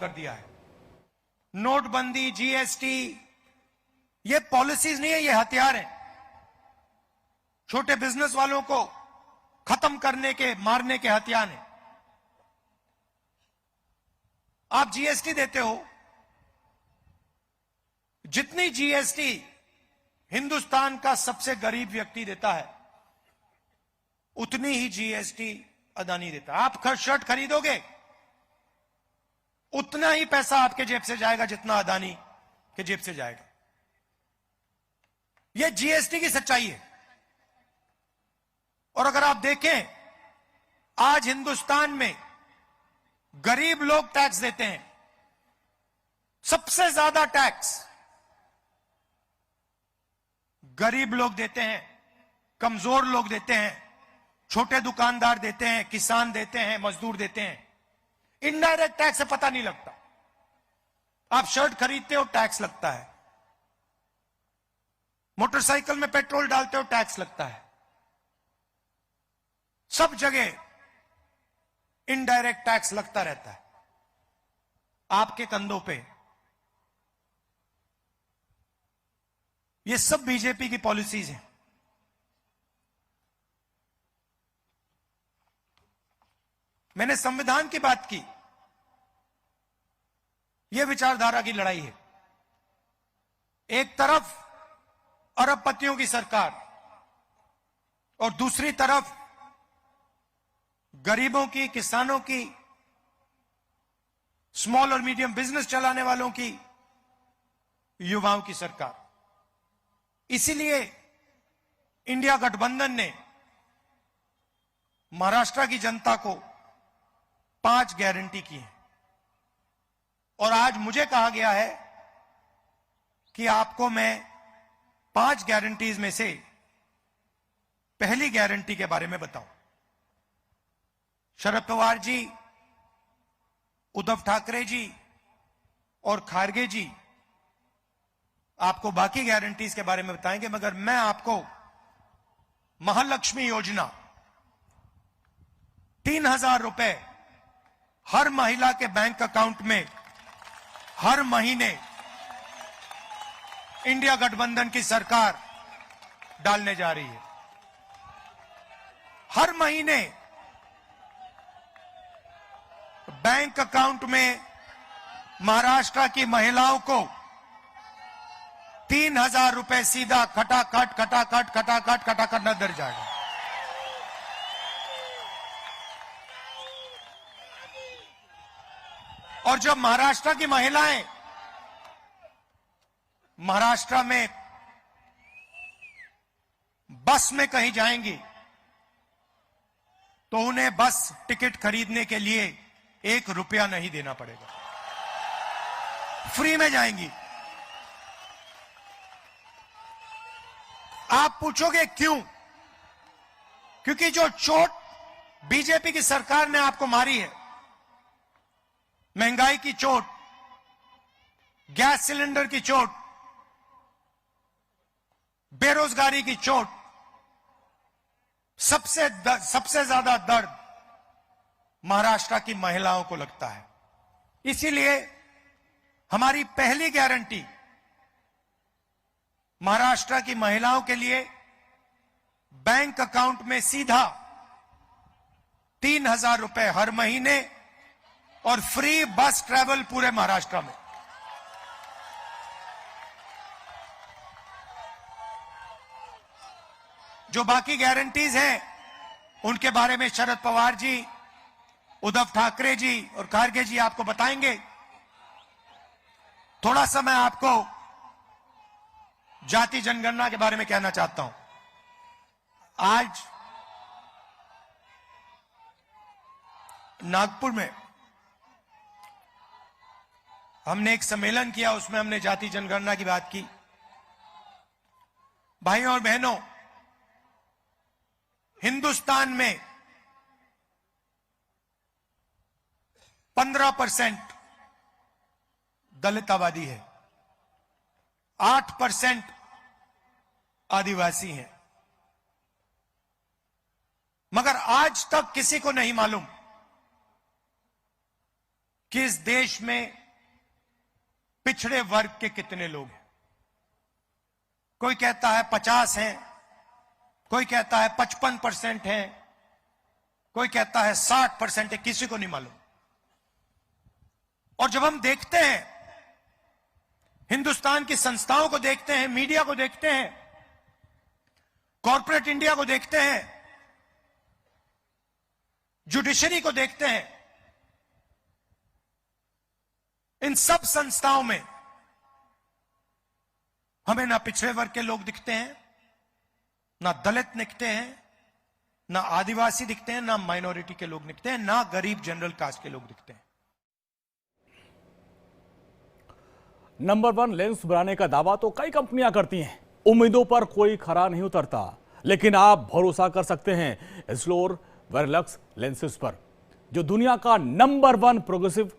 कर दिया है। नोटबंदी, जीएसटी, ये पॉलिसीज नहीं है, ये हथियार हैं। छोटे बिजनेस वालों को खत्म करने के, मारने के हथियार हैं। आप जीएसटी देते हो, जितनी जीएसटी हिंदुस्तान का सबसे गरीब व्यक्ति देता है, उतनी ही जीएसटी अदानी देता है। आप शर्ट खरीदोगे, उतना ही पैसा आपके जेब से जाएगा जितना अदानी के जेब से जाएगा। यह जीएसटी की सच्चाई है। और अगर आप देखें, आज हिंदुस्तान में गरीब लोग टैक्स देते हैं। सबसे ज्यादा टैक्स गरीब लोग देते हैं, कमजोर लोग देते हैं, छोटे दुकानदार देते हैं, किसान देते हैं, मजदूर देते हैं। इनडायरेक्ट टैक्स से पता नहीं लगता। आप शर्ट खरीदते हो, टैक्स लगता है। मोटरसाइकिल में पेट्रोल डालते हो, टैक्स लगता है। सब जगह इनडायरेक्ट टैक्स लगता रहता है आपके कंधों पे। ये सब बीजेपी की पॉलिसीज हैं। मैंने संविधान की बात की। यह विचारधारा की लड़ाई है। एक तरफ अरबपतियों की सरकार और दूसरी तरफ गरीबों की, किसानों की, स्मॉल और मीडियम बिजनेस चलाने वालों की, युवाओं की सरकार। इसीलिए इंडिया गठबंधन ने महाराष्ट्र की जनता को 5 गारंटी की है। और आज मुझे कहा गया है कि आपको मैं 5 गारंटीज में से पहली गारंटी के बारे में बताऊं। शरद पवार जी, उद्धव ठाकरे जी और खारगे जी आपको बाकी गारंटीज के बारे में बताएंगे, मगर मैं आपको महालक्ष्मी योजना, 3000 रुपए हर महिला के बैंक अकाउंट में हर महीने इंडिया गठबंधन की सरकार डालने जा रही है। हर महीने बैंक अकाउंट में महाराष्ट्र की महिलाओं को 3000 रुपए सीधा खटाखट नजर जाएगा। और जब महाराष्ट्र की महिलाएं महाराष्ट्र में बस में कहीं जाएंगी तो उन्हें बस टिकट खरीदने के लिए 1 रुपया नहीं देना पड़ेगा, फ्री में जाएंगी। आप पूछोगे क्यों? क्योंकि जो चोट बीजेपी की सरकार ने आपको मारी है, महंगाई की चोट, गैस सिलेंडर की चोट, बेरोजगारी की चोट, सबसे ज्यादा दर्द महाराष्ट्र की महिलाओं को लगता है। इसीलिए हमारी पहली गारंटी महाराष्ट्र की महिलाओं के लिए बैंक अकाउंट में सीधा 3000 रुपए हर महीने और फ्री बस ट्रैवल पूरे महाराष्ट्र में। जो बाकी गारंटीज हैं उनके बारे में शरद पवार जी, उद्धव ठाकरे जी और खारगे जी आपको बताएंगे। थोड़ा सा मैं आपको जाति जनगणना के बारे में कहना चाहता हूं। आज नागपुर में हमने एक सम्मेलन किया, उसमें हमने जाति जनगणना की बात की। भाइयों और बहनों, हिंदुस्तान में 15% दलित आबादी है, 8% आदिवासी हैं। मगर आज तक किसी को नहीं मालूम कि इस देश में पिछड़े वर्ग के कितने लोग हैं। कोई कहता है 50 हैं, कोई कहता है 55% है, कोई कहता है 60% है, किसी को नहीं मालूम। और जब हम देखते हैं, हिंदुस्तान की संस्थाओं को देखते हैं, मीडिया को देखते हैं, कॉर्पोरेट इंडिया को देखते हैं, जुडिशरी को देखते हैं, इन सब संस्थाओं में हमें ना पिछड़े वर्ग के लोग दिखते हैं, ना दलित दिखते हैं, ना आदिवासी दिखते हैं, ना माइनॉरिटी के लोग दिखते हैं, ना गरीब जनरल कास्ट के लोग दिखते हैं। नंबर 1 लेंस बनाने का दावा तो कई कंपनियां करती हैं, उम्मीदों पर कोई खरा नहीं उतरता, लेकिन आप भरोसा कर सकते हैं एस्लोर वेरिलक्स लेंसेज पर, जो दुनिया का नंबर 1 प्रोग्रेसिव